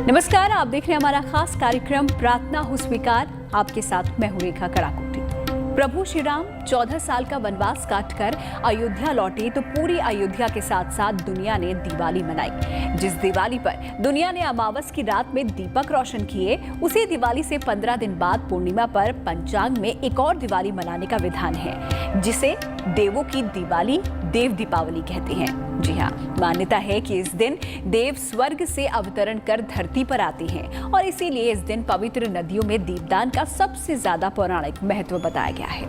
नमस्कार, आप देख रहे हैं हमारा खास कार्यक्रम प्रार्थना हो स्वीकार। आपके साथ मैं हूं रेखा कड़ाकोटी। प्रभु श्री राम 14 साल का वनवास काटकर अयोध्या लौटे तो पूरी अयोध्या के साथ साथ दुनिया ने दिवाली मनाई। जिस दिवाली पर दुनिया ने अमावस की रात में दीपक रोशन किए, उसी दिवाली से 15 दिन बाद पूर्णिमा पर पंचांग में एक और दिवाली मनाने का विधान है, जिसे देवों की दिवाली, देव दीपावली कहते हैं। जी हाँ, मान्यता है कि इस दिन देव स्वर्ग से अवतरण कर धरती पर आते हैं और इसीलिए इस दिन पवित्र नदियों में दीपदान का सबसे ज्यादा पौराणिक महत्व बताया गया है।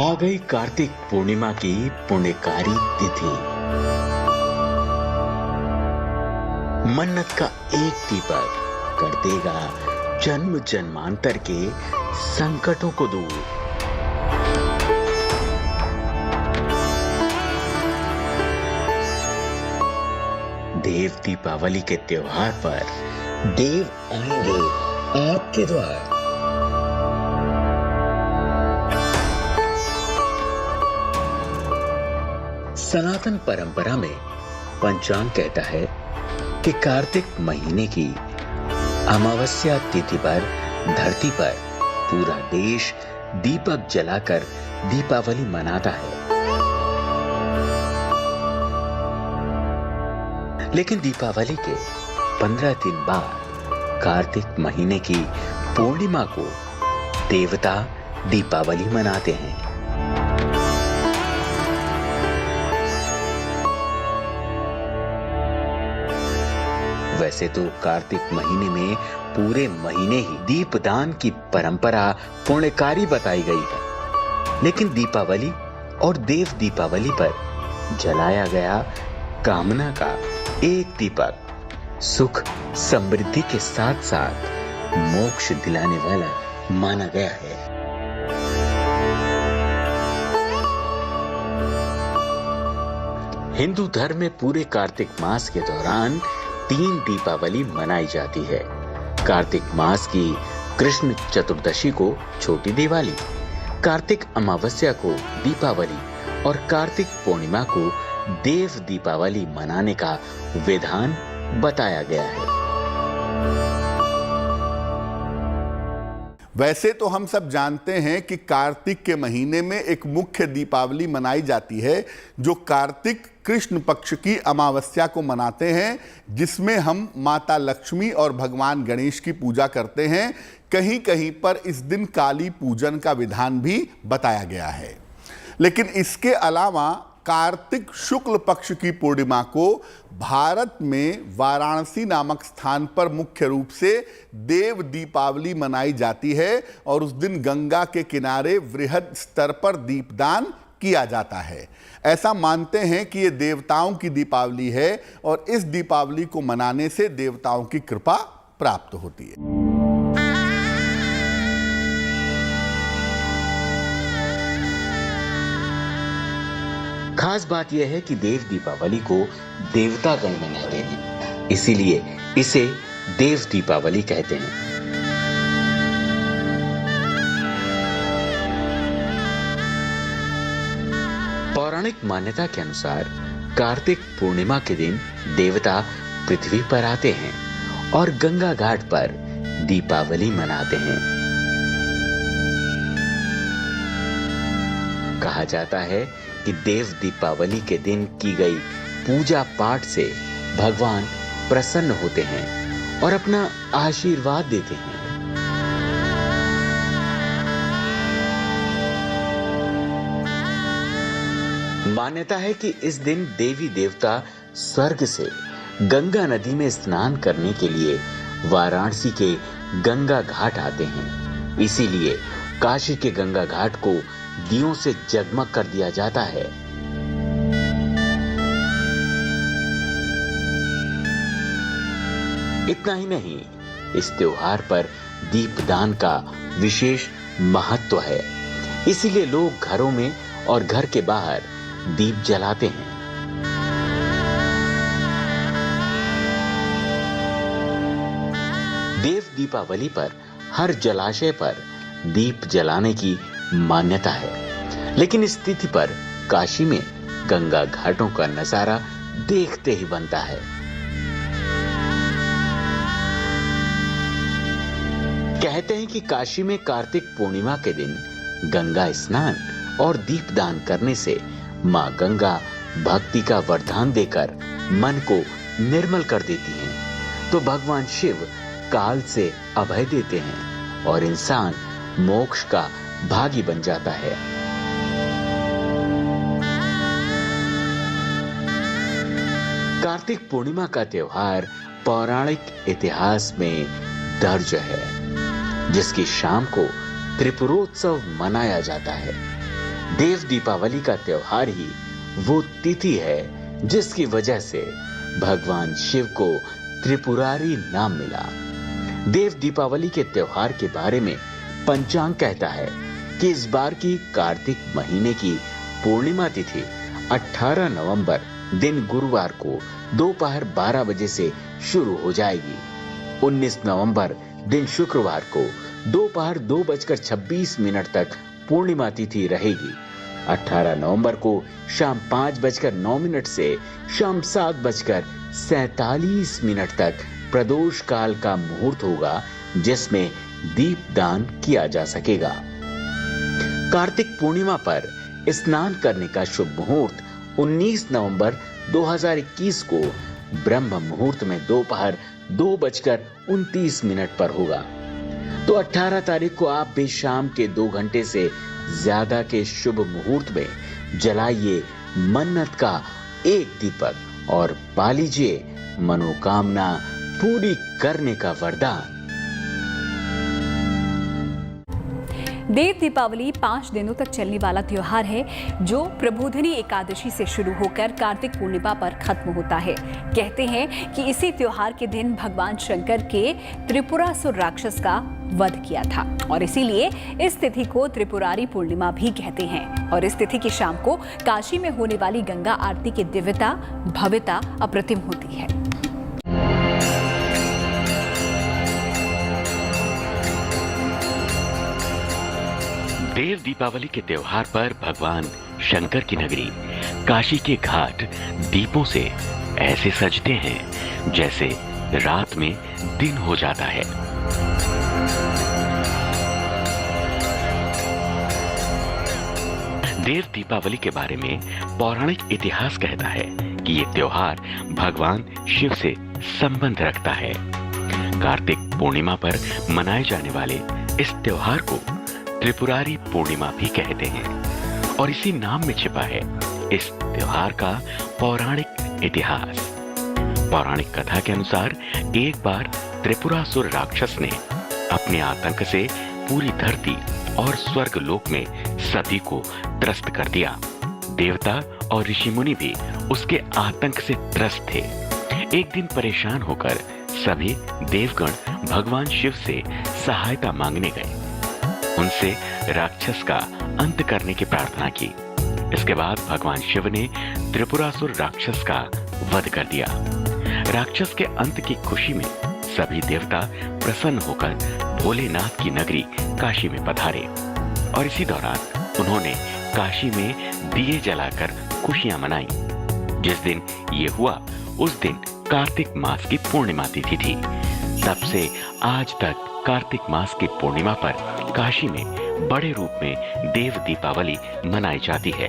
आ गई कार्तिक पूर्णिमा की पुण्यकारी तिथि। मन्नत का एक दीपक कर देगा जन्म जन्मांतर के संकटों को दूर। देव दीपावली के त्योहार पर देव आएंगे आपके द्वार। सनातन परंपरा में पंचांग कहता है कि कार्तिक महीने की अमावस्या तिथि पर धरती पर पूरा देश दीपक जलाकर दीपावली मनाता है। लेकिन दीपावली के 15 दिन बाद कार्तिक महीने की पूर्णिमा को देवता दीपावली मनाते हैं। वैसे तो कार्तिक महीने में पूरे महीने ही दीपदान की परंपरा पुण्यकारी बताई गई है, लेकिन दीपावली और देव दीपावली पर जलाया गया कामना का एक दीपक सुख समृद्धि के साथ साथ मोक्ष दिलाने वाला माना गया है। हिंदू धर्म में पूरे कार्तिक मास के दौरान 3 दीपावली मनाई जाती है। कार्तिक मास की कृष्ण चतुर्दशी को छोटी दिवाली, कार्तिक अमावस्या को दीपावली और कार्तिक पूर्णिमा को देव दीपावली मनाने का विधान बताया गया है। वैसे तो हम सब जानते हैं कि कार्तिक के महीने में एक मुख्य दीपावली मनाई जाती है, जो कार्तिक कृष्ण पक्ष की अमावस्या को मनाते हैं, जिसमें हम माता लक्ष्मी और भगवान गणेश की पूजा करते हैं। कहीं कहीं पर इस दिन काली पूजन का विधान भी बताया गया है। लेकिन इसके अलावा कार्तिक शुक्ल पक्ष की पूर्णिमा को भारत में वाराणसी नामक स्थान पर मुख्य रूप से देव दीपावली मनाई जाती है और उस दिन गंगा के किनारे वृहद स्तर पर दीपदान किया जाता है। ऐसा मानते हैं कि ये देवताओं की दीपावली है और इस दीपावली को मनाने से देवताओं की कृपा प्राप्त होती है। खास बात यह है कि देव दीपावली को देवतागण मनाते हैं, इसीलिए इसे देव दीपावली कहते हैं। पौराणिक मान्यता के अनुसार कार्तिक पूर्णिमा के दिन देवता पृथ्वी पर आते हैं और गंगा घाट पर दीपावली मनाते हैं। कहा जाता है कि देव दीपावली के दिन की गई पूजा पाठ से भगवान प्रसन्न होते हैं और अपना आशीर्वाद देते हैं। मान्यता है कि इस दिन देवी देवता स्वर्ग से गंगा नदी में स्नान करने के लिए वाराणसी के गंगा घाट आते हैं। इसीलिए काशी के गंगा घाट को दियों से जगमग कर दिया जाता है। इतना ही नहीं, इस त्योहार पर दीपदान का विशेष महत्व है, इसीलिए लोग घरों में और घर के बाहर दीप जलाते हैं। देव दीपावली पर हर जलाशय पर दीप जलाने की मान्यता है, लेकिन इस तिथि पर काशी में गंगा घाटों का नजारा देखते ही बनता है। कहते हैं कि काशी में कार्तिक पूर्णिमा के दिन गंगा स्नान और दीपदान करने से मां गंगा भक्ति का वरदान देकर मन को निर्मल कर देती हैं। तो भगवान शिव काल से अभय देते हैं और इंसान मोक्ष का भागी बन जाता है। कार्तिक पूर्णिमा का त्योहार पौराणिक इतिहास में दर्ज है, जिसकी शाम को त्रिपुरोत्सव मनाया जाता है। देव दीपावली का त्योहार ही वो तिथि है जिसकी वजह से भगवान शिव को त्रिपुरारी नाम मिला। देव दीपावली के त्योहार के बारे में पंचांग कहता है कि इस बार की कार्तिक महीने की पूर्णिमा तिथि 18 नवंबर दिन गुरुवार को दोपहर 12 बजे से शुरू हो जाएगी। 19 नवंबर दिन शुक्रवार को दोपहर 2:26 तक पूर्णिमा तिथि रहेगी। 18 नवंबर को शाम 5:09 से शाम 7:47 तक प्रदोष काल का मुहूर्त होगा, जिसमें दीपदान किया जा सकेगा। कार्तिक पूर्णिमा पर स्नान करने का शुभ मुहूर्त 19 नवंबर 2021 को ब्रह्म मुहूर्त में दोपहर 2:29 पर होगा। तो 18 तारीख को आप भी शाम के 2 घंटे से ज्यादा के शुभ मुहूर्त में जलाइए मन्नत का एक दीपक और पा लीजिए मनोकामना पूरी करने का वरदान। देव दीपावली 5 दिनों तक चलने वाला त्योहार है, जो प्रबोधिनी एकादशी से शुरू होकर कार्तिक पूर्णिमा पर खत्म होता है। कहते हैं कि इसी त्योहार के दिन भगवान शंकर के त्रिपुरासुर राक्षस का वध किया था और इसीलिए इस तिथि को त्रिपुरारी पूर्णिमा भी कहते हैं। और इस तिथि की शाम को काशी में होने वाली गंगा आरती की दिव्यता भव्यता अप्रतिम होती है। देव दीपावली के त्योहार पर भगवान शंकर की नगरी काशी के घाट दीपों से ऐसे सजते हैं जैसे रात में दिन हो जाता है। देव दीपावली के बारे में पौराणिक इतिहास कहता है कि ये त्योहार भगवान शिव से संबंध रखता है। कार्तिक पूर्णिमा पर मनाए जाने वाले इस त्योहार को त्रिपुरारी पूर्णिमा भी कहते हैं और इसी नाम में छिपा है इस त्योहार का पौराणिक इतिहास। पौराणिक कथा के अनुसार एक बार त्रिपुरासुर राक्षस ने अपने आतंक से पूरी धरती और स्वर्ग लोक में सभी को त्रस्त कर दिया। देवता और ऋषि मुनि भी उसके आतंक से त्रस्त थे। एक दिन परेशान होकर सभी देवगण भगवान शिव से सहायता मांगने गए। उनसे राक्षस का अंत करने की प्रार्थना की। इसके बाद भगवान शिव ने त्रिपुरासुर राक्षस का वध कर दिया। राक्षस के अंत की खुशी में सभी देवता प्रसन्न होकर भोलेनाथ की नगरी काशी में पधारे और इसी दौरान उन्होंने काशी में दिए जलाकर खुशियां मनाई। जिस दिन ये हुआ उस दिन कार्तिक मास की पूर्णिमा तिथि थी। तब से आज तक कार्तिक मास की पूर्णिमा पर काशी में बड़े रूप में देव दीपावली मनाई जाती है।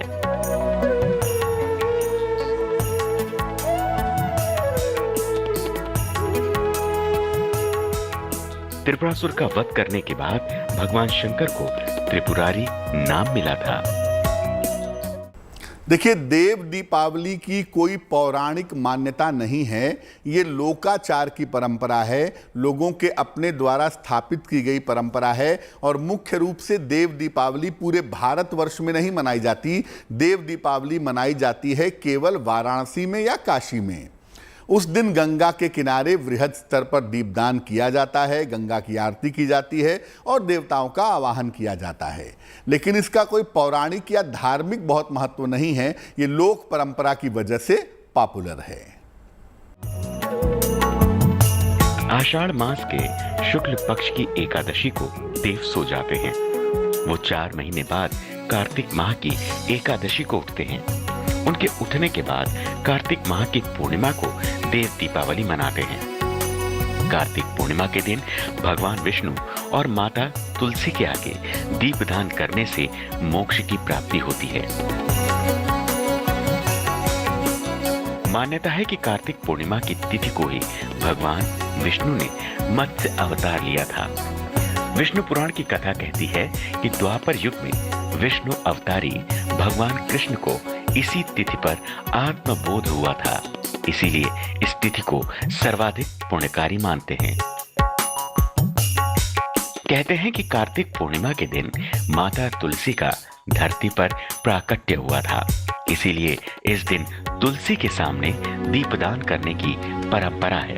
त्रिपुरासुर का वध करने के बाद भगवान शंकर को त्रिपुरारी नाम मिला था। देखिए, देव दीपावली की कोई पौराणिक मान्यता नहीं है, ये लोकाचार की परंपरा है, लोगों के अपने द्वारा स्थापित की गई परंपरा है। और मुख्य रूप से देव दीपावली पूरे भारतवर्ष में नहीं मनाई जाती। देव दीपावली मनाई जाती है केवल वाराणसी में या काशी में। उस दिन गंगा के किनारे वृहद स्तर पर दीपदान किया जाता है, गंगा की आरती की जाती है और देवताओं का आवाहन किया जाता है। लेकिन इसका कोई पौराणिक या धार्मिक बहुत महत्व नहीं है, ये लोक परंपरा की वजह से पॉपुलर है। आषाढ़ मास के शुक्ल पक्ष की एकादशी को देव सो जाते हैं। वो 4 महीने बाद कार्तिक माह की एकादशी को उठते हैं। उनके उठने के बाद कार्तिक माह की पूर्णिमा को देव दीपावली मनाते हैं। कार्तिक पूर्णिमा के दिन भगवान विष्णु और माता तुलसी के आगे दीपदान करने से मोक्ष की प्राप्ति होती है। मान्यता है कि कार्तिक पूर्णिमा की तिथि को ही भगवान विष्णु ने मत्स्य अवतार लिया था। विष्णु पुराण की कथा कहती है कि द्वापर युग में विष्णु अवतारी भगवान कृष्ण को इसी तिथि पर आत्मबोध हुआ था, इसीलिए इस तिथि को सर्वाधिक पुण्यकारी मानते हैं। कहते हैं कि कार्तिक पूर्णिमा के दिन माता तुलसी का धरती पर प्राकट्य हुआ था, इसीलिए इस दिन तुलसी के सामने दीपदान करने की परंपरा है।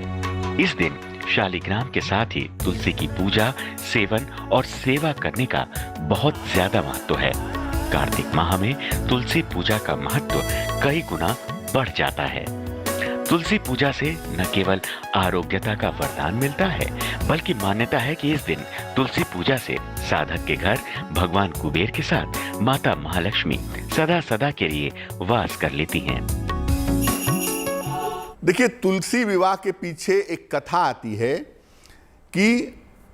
इस दिन शालिग्राम के साथ ही तुलसी की पूजा, सेवन और सेवा करने का बहुत ज्यादा महत्व है। कार्तिक माह में तुलसी पूजा का महत्व कई गुना बढ़ जाता है। तुलसी पूजा से न केवल आरोग्यता का वरदान मिलता है, बल्कि मान्यता है कि इस दिन तुलसी पूजा से साधक के घर भगवान कुबेर के साथ माता महालक्ष्मी सदा सदा के लिए वास कर लेती हैं। देखिए, तुलसी विवाह के पीछे एक कथा आती है कि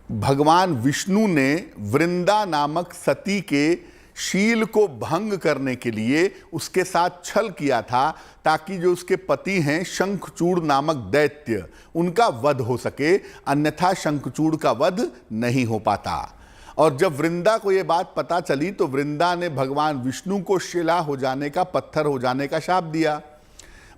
भगवान विष्णु ने वृंदा नामक सती के शील को भंग करने के लिए उसके साथ छल किया था, ताकि जो उसके पति हैं शंखचूड़ नामक दैत्य, उनका वध हो सके, अन्यथा शंखचूड़ का वध नहीं हो पाता। और जब वृंदा को यह बात पता चली तो वृंदा ने भगवान विष्णु को शिला हो जाने का, पत्थर हो जाने का शाप दिया।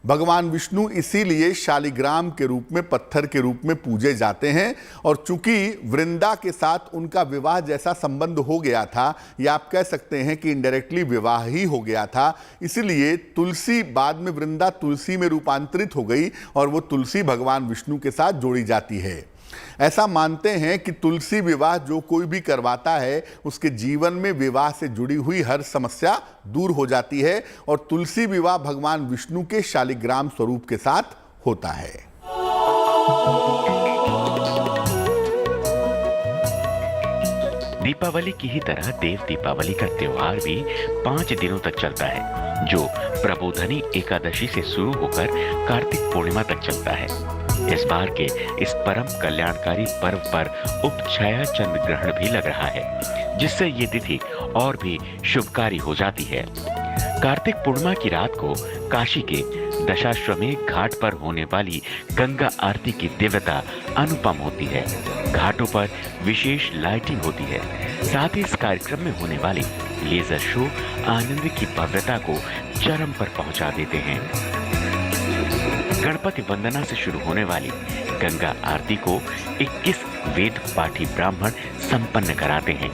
भगवान विष्णु इसीलिए शालिग्राम के रूप में, पत्थर के रूप में पूजे जाते हैं। और चूंकि वृंदा के साथ उनका विवाह जैसा संबंध हो गया था, या आप कह सकते हैं कि इनडायरेक्टली विवाह ही हो गया था, इसीलिए तुलसी बाद में वृंदा तुलसी में रूपांतरित हो गई और वो तुलसी भगवान विष्णु के साथ जोड़ी जाती है। ऐसा मानते हैं कि तुलसी विवाह जो कोई भी करवाता है उसके जीवन में विवाह से जुड़ी हुई हर समस्या दूर हो जाती है, और तुलसी विवाह भगवान विष्णु के शालिग्राम स्वरूप के साथ होता है। दीपावली की ही तरह देव दीपावली का त्योहार भी 5 दिनों तक चलता है, जो प्रबोधनी एकादशी से शुरू होकर कार्तिक पूर्णिमा तक चलता है। इस बार के इस परम कल्याणकारी पर्व पर उपछाया चंद्र ग्रहण भी लग रहा है, जिससे ये तिथि और भी शुभकारी हो जाती है। कार्तिक पूर्णिमा की रात को काशी के दशाश्वमेध घाट पर होने वाली गंगा आरती की दिव्यता अनुपम होती है। घाटों पर विशेष लाइटिंग होती है, साथ ही इस कार्यक्रम में होने वाली लेजर शो आनंद की भव्यता को चरम पर पहुंचा देते हैं। गणपति वंदना से शुरू होने वाली गंगा आरती को 21 वेद पाठी ब्राह्मण संपन्न कराते हैं।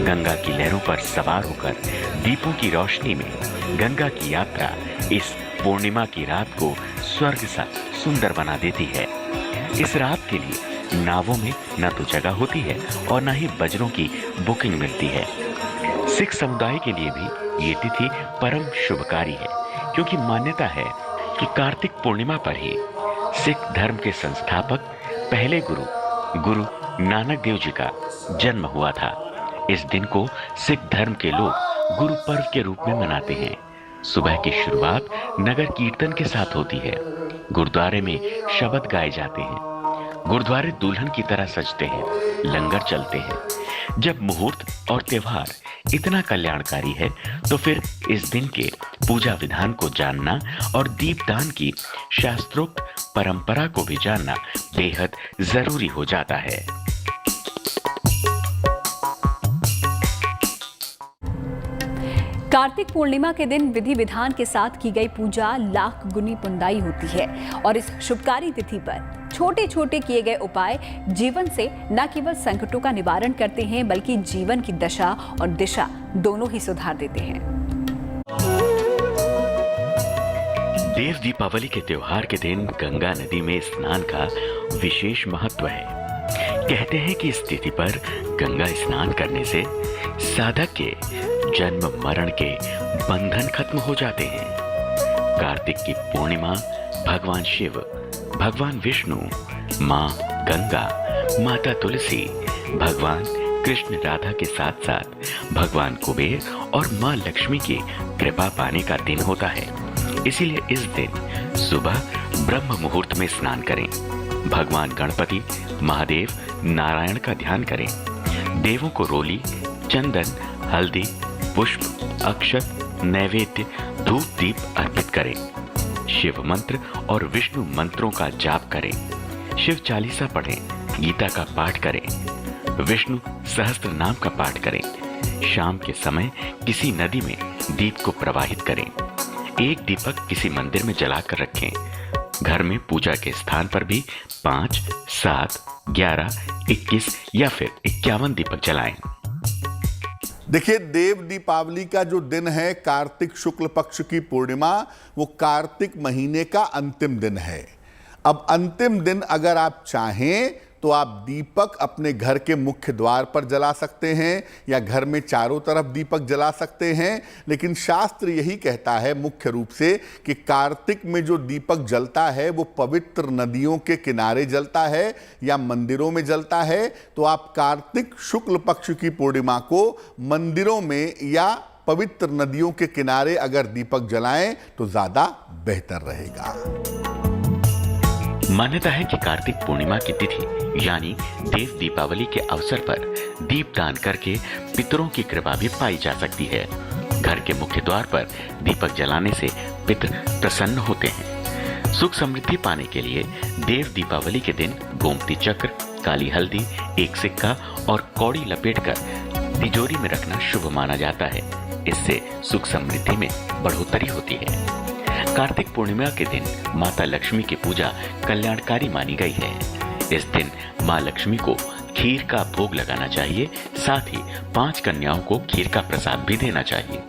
गंगा की लहरों पर सवार होकर दीपों की रोशनी में गंगा की यात्रा इस पूर्णिमा की रात को स्वर्ग सा सुंदर बना देती है। इस रात के लिए नावों में न तो जगह होती है और न ही बजरों की बुकिंग मिलती है। सिख समुदाय के लिए भी ये तिथि परम शुभकारी है, क्योंकि मान्यता है कि कार्तिक पूर्णिमा पर ही सिख धर्म के संस्थापक पहले गुरु नानक देव जी का जन्म हुआ था। इस दिन को सिख धर्म के लोग गुरु पर्व के रूप में मनाते हैं। सुबह की शुरुआत नगर कीर्तन के साथ होती है। गुरुद्वारे में शब्द गाए जाते हैं। गुरुद्वारे दुल्हन की तरह सजते हैं, लंगर चलते हैं। जब मुहूर्त और त्योहार इतना कल्याणकारी है तो फिर इस दिन के पूजा विधान को जानना और दीपदान की शास्त्रोक्त परंपरा को भी जानना बेहद जरूरी हो जाता है। कार्तिक पूर्णिमा के दिन विधि विधान के साथ की गई पूजा लाख गुनी पुण्यदायी होती है, और इस शुभकारी तिथि पर छोटे छोटे किए गए उपाय जीवन से न केवल संकटों का निवारण करते हैं, बल्कि जीवन की दशा और दिशा दोनों ही सुधार देते हैं। देव दीपावली के त्योहार के दिन गंगा नदी में स्नान का विशेष महत्व है। कहते हैं कि इस तिथि पर गंगा स्नान करने से साधक के जन्म मरण के बंधन खत्म हो जाते हैं। कार्तिक की पूर्णिमा भगवान शिव, भगवान विष्णु, माँ गंगा, माता तुलसी, भगवान कृष्ण राधा के साथ साथ भगवान कुबेर और मां लक्ष्मी की कृपा पाने का दिन होता है। इसीलिए इस दिन सुबह ब्रह्म मुहूर्त में स्नान करें, भगवान गणपति, महादेव, नारायण का ध्यान करें, देवों को रोली, चंदन, हल्दी, पुष्प, अक्षत, नैवेद्य, धूप दीप अर्पित करें, शिव मंत्र और विष्णु मंत्रों का जाप करें, शिव चालीसा पढ़ें, गीता का पाठ करें, विष्णु सहस्त्र नाम का पाठ करें। शाम के समय किसी नदी में दीप को प्रवाहित करें। एक दीपक किसी मंदिर में जलाकर रखें। घर में पूजा के स्थान पर भी 5, 7, 11, 21 या फिर 51 दीपक जलाएं। देखिए, देव दीपावली का जो दिन है, कार्तिक शुक्ल पक्ष की पूर्णिमा, वो कार्तिक महीने का अंतिम दिन है। अब अंतिम दिन अगर आप चाहें तो आप दीपक अपने घर के मुख्य द्वार पर जला सकते हैं या घर में चारों तरफ दीपक जला सकते हैं, लेकिन शास्त्र यही कहता है मुख्य रूप से कि कार्तिक में जो दीपक जलता है वो पवित्र नदियों के किनारे जलता है या मंदिरों में जलता है। तो आप कार्तिक शुक्ल पक्ष की पूर्णिमा को मंदिरों में या पवित्र नदियों के किनारे अगर दीपक जलाएं तो ज्यादा बेहतर रहेगा। मान्यता है कि कार्तिक पूर्णिमा की तिथि यानी देव दीपावली के अवसर पर दीपदान करके पितरों की कृपा भी पाई जा सकती है। घर के मुख्य द्वार पर दीपक जलाने से पितर प्रसन्न होते हैं। सुख समृद्धि पाने के लिए देव दीपावली के दिन गोमती चक्र, काली हल्दी, एक सिक्का और कौड़ी लपेटकर तिजोरी में रखना शुभ माना जाता है। इससे सुख समृद्धि में बढ़ोतरी होती है। कार्तिक पूर्णिमा के दिन माता लक्ष्मी की पूजा कल्याणकारी मानी गई है। इस दिन मां लक्ष्मी को खीर का भोग लगाना चाहिए। साथ ही 5 कन्याओं को खीर का प्रसाद भी देना चाहिए।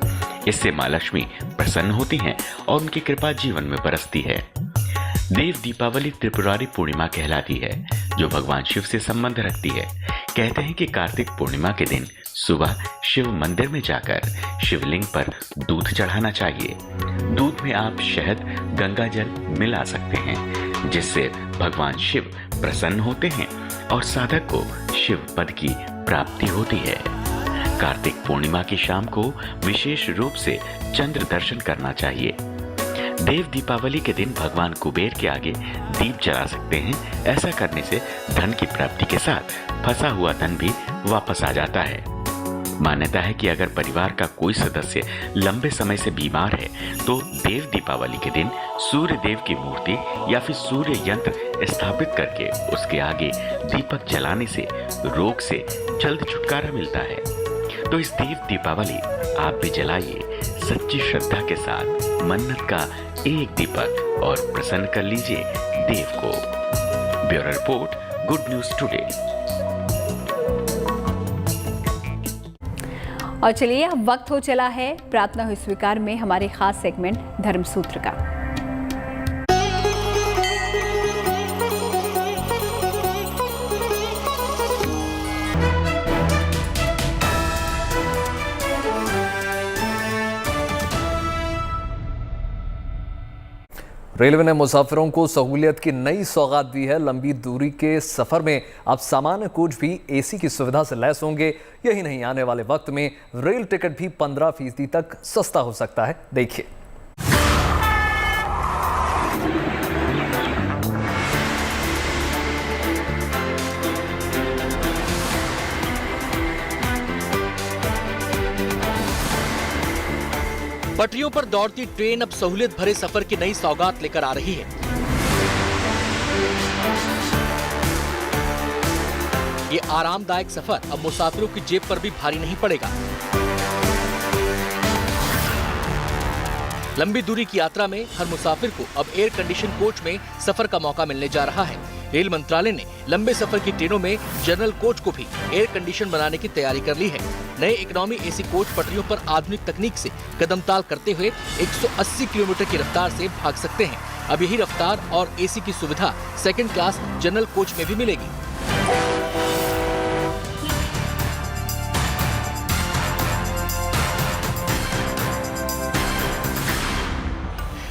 इससे मां लक्ष्मी प्रसन्न होती हैं और उनकी कृपा जीवन में बरसती है। देव दीपावली त्रिपुरारी पूर्णिमा कहलाती है, जो भगवान शिव से संबंध रखती है। कहते हैं कि कार्तिक पूर्णिमा के दिन सुबह शिव मंदिर में जाकर शिवलिंग पर दूध चढ़ाना चाहिए। दूध में आप शहद, गंगा जल मिला सकते हैं, जिससे भगवान शिव प्रसन्न होते हैं और साधक को शिव पद की प्राप्ति होती है। कार्तिक पूर्णिमा की शाम को विशेष रूप से चंद्र दर्शन करना चाहिए। देव दीपावली के दिन भगवान कुबेर के आगे दीप जला सकते हैं। ऐसा करने से धन की प्राप्ति के साथ फंसा हुआ धन भी वापस आ जाता है। मान्यता है कि अगर परिवार का कोई सदस्य लंबे समय से बीमार है तो देव दीपावली के दिन सूर्य देव की मूर्ति या फिर सूर्य यंत्र स्थापित करके उसके आगे दीपक जलाने से रोग से जल्द छुटकारा मिलता है। तो इस देव दीपावली आप भी जलाइए सच्ची श्रद्धा के साथ मन्नत का एक दीपक और प्रसन्न कर लीजिए देव को। Bureau report, good news today. और चलिए, अब वक्त हो चला है प्रार्थना हुई स्वीकार में हमारे खास सेगमेंट धर्मसूत्र का। रेलवे ने मुसाफिरों को सहूलियत की नई सौगात दी है। लंबी दूरी के सफर में अब सामान्य कोच भी एसी की सुविधा से लैस होंगे। यही नहीं, आने वाले वक्त में रेल टिकट भी 15% तक सस्ता हो सकता है। देखिए, पटरियों पर दौड़ती ट्रेन अब सहूलियत भरे सफर की नई सौगात लेकर आ रही है। ये आरामदायक सफर अब मुसाफिरों की जेब पर भी भारी नहीं पड़ेगा। लंबी दूरी की यात्रा में हर मुसाफिर को अब एयर कंडीशन कोच में सफर का मौका मिलने जा रहा है। रेल मंत्रालय ने लंबे सफर की ट्रेनों में जनरल कोच को भी एयर कंडीशन बनाने की तैयारी कर ली है। नए इकोनॉमी एसी कोच पटरियों पर आधुनिक तकनीक से कदमताल करते हुए 180 किलोमीटर की रफ्तार से भाग सकते हैं। अब यही रफ्तार और एसी की सुविधा सेकंड क्लास जनरल कोच में भी मिलेगी।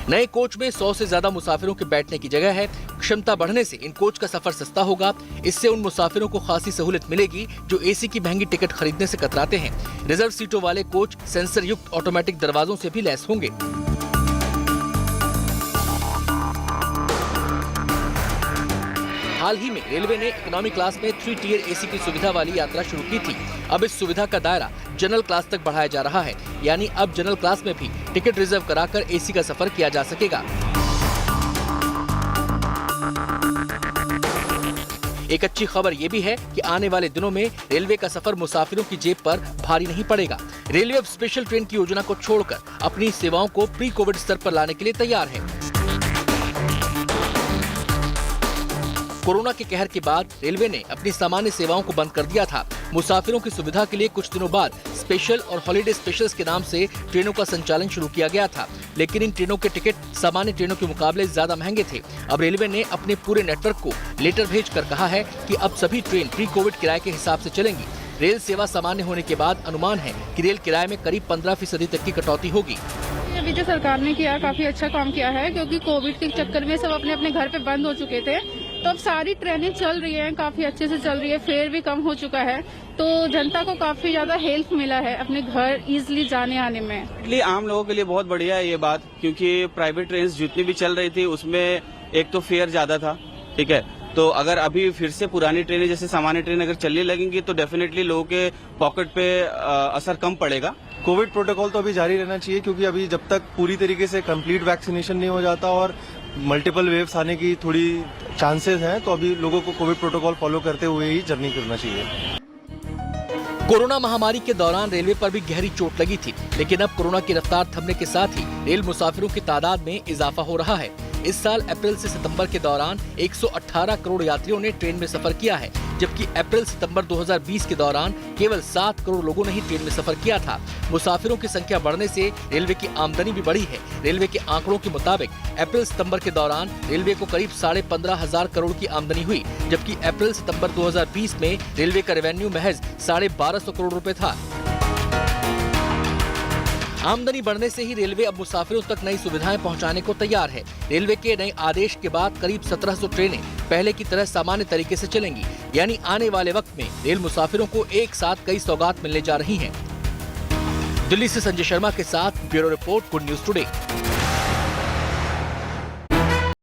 नए कोच में 100 से ज्यादा मुसाफिरों के बैठने की जगह है। क्षमता बढ़ने से इन कोच का सफर सस्ता होगा। इससे उन मुसाफिरों को खासी सहूलियत मिलेगी जो एसी की महंगी टिकट खरीदने से कतराते हैं। रिजर्व सीटों वाले कोच सेंसर युक्त ऑटोमेटिक दरवाजों से भी लैस होंगे। हाल ही में रेलवे ने इकोनॉमी क्लास में 3 टियर एसी की सुविधा वाली यात्रा शुरू की थी। अब इस सुविधा का दायरा जनरल क्लास तक बढ़ाया जा रहा है, यानी अब जनरल क्लास में भी टिकट रिजर्व कराकर एसी का सफर किया जा सकेगा। एक अच्छी खबर ये भी है कि आने वाले दिनों में रेलवे का सफर मुसाफिरों की जेब पर भारी नहीं पड़ेगा। रेलवे अब स्पेशल ट्रेन की योजना को छोड़कर अपनी सेवाओं को प्री कोविड स्तर पर लाने के लिए तैयार है। कोरोना के कहर के बाद रेलवे ने अपनी सामान्य सेवाओं को बंद कर दिया था। मुसाफिरों की सुविधा के लिए कुछ दिनों बाद स्पेशल और हॉलिडे स्पेशल्स के नाम से ट्रेनों का संचालन शुरू किया गया था, लेकिन इन ट्रेनों के टिकट सामान्य ट्रेनों के मुकाबले ज्यादा महंगे थे। अब रेलवे ने अपने पूरे नेटवर्क को लेटर भेजकर कहा है कि अब सभी ट्रेन प्री कोविड किराए के हिसाब से चलेंगी। रेल सेवा सामान्य होने के बाद अनुमान है कि रेल किराए में करीब 15% तक की कटौती होगी। अभी जो सरकार ने किया काफी अच्छा काम किया है, क्योंकि कोविड के चक्कर में सब अपने अपने घर पे बंद हो चुके थे, तो अब सारी ट्रेनें चल रही हैं, काफी अच्छे से चल रही है, फेयर भी कम हो चुका है, तो जनता को काफी ज्यादा हेल्प मिला है अपने घर इजीली जाने आने में। इसलिए आम लोगों के लिए बहुत बढ़िया है ये बात, क्योंकि प्राइवेट ट्रेन जितनी भी चल रही थी उसमें एक तो फेयर ज्यादा था, ठीक है, तो अगर अभी फिर से पुरानी ट्रेनें जैसे सामान्य ट्रेन अगर चलने लगेंगी तो डेफिनेटली लोगों के पॉकेट पे असर कम पड़ेगा। कोविड प्रोटोकॉल तो अभी जारी रहना चाहिए, क्योंकि अभी जब तक पूरी तरीके से कंप्लीट वैक्सीनेशन नहीं हो जाता और मल्टीपल वेव्स आने की थोड़ी चांसेस हैं, तो अभी लोगों को कोविड प्रोटोकॉल फॉलो करते हुए ही जर्नी करना चाहिए। कोरोना महामारी के दौरान रेलवे पर भी गहरी चोट लगी थी, लेकिन अब कोरोना की रफ्तार थमने के साथ ही रेल मुसाफिरों की तादाद में इजाफा हो रहा है। इस साल अप्रैल से सितंबर के दौरान 118 करोड़ यात्रियों ने ट्रेन में सफर किया है, जबकि अप्रैल सितंबर 2020 के दौरान केवल 7 करोड़ लोगों ने ही ट्रेन में सफर किया था। मुसाफिरों की संख्या बढ़ने से रेलवे की आमदनी भी बढ़ी है। रेलवे के आंकड़ों के मुताबिक अप्रैल सितंबर के दौरान रेलवे को करीब 15,500 करोड़ की आमदनी हुई, जबकि अप्रैल सितंबर 2020 में रेलवे का रेवेन्यू महज 1,250 करोड़ रुपए था। आमदनी बढ़ने से ही रेलवे अब मुसाफिरों तक नई सुविधाएं पहुंचाने को तैयार है। रेलवे के नए आदेश के बाद करीब 1700 ट्रेनें पहले की तरह सामान्य तरीके से चलेंगी, यानी आने वाले वक्त में रेल मुसाफिरों को एक साथ कई सौगात मिलने जा रही हैं। दिल्ली से संजय शर्मा के साथ bureau report, good news today.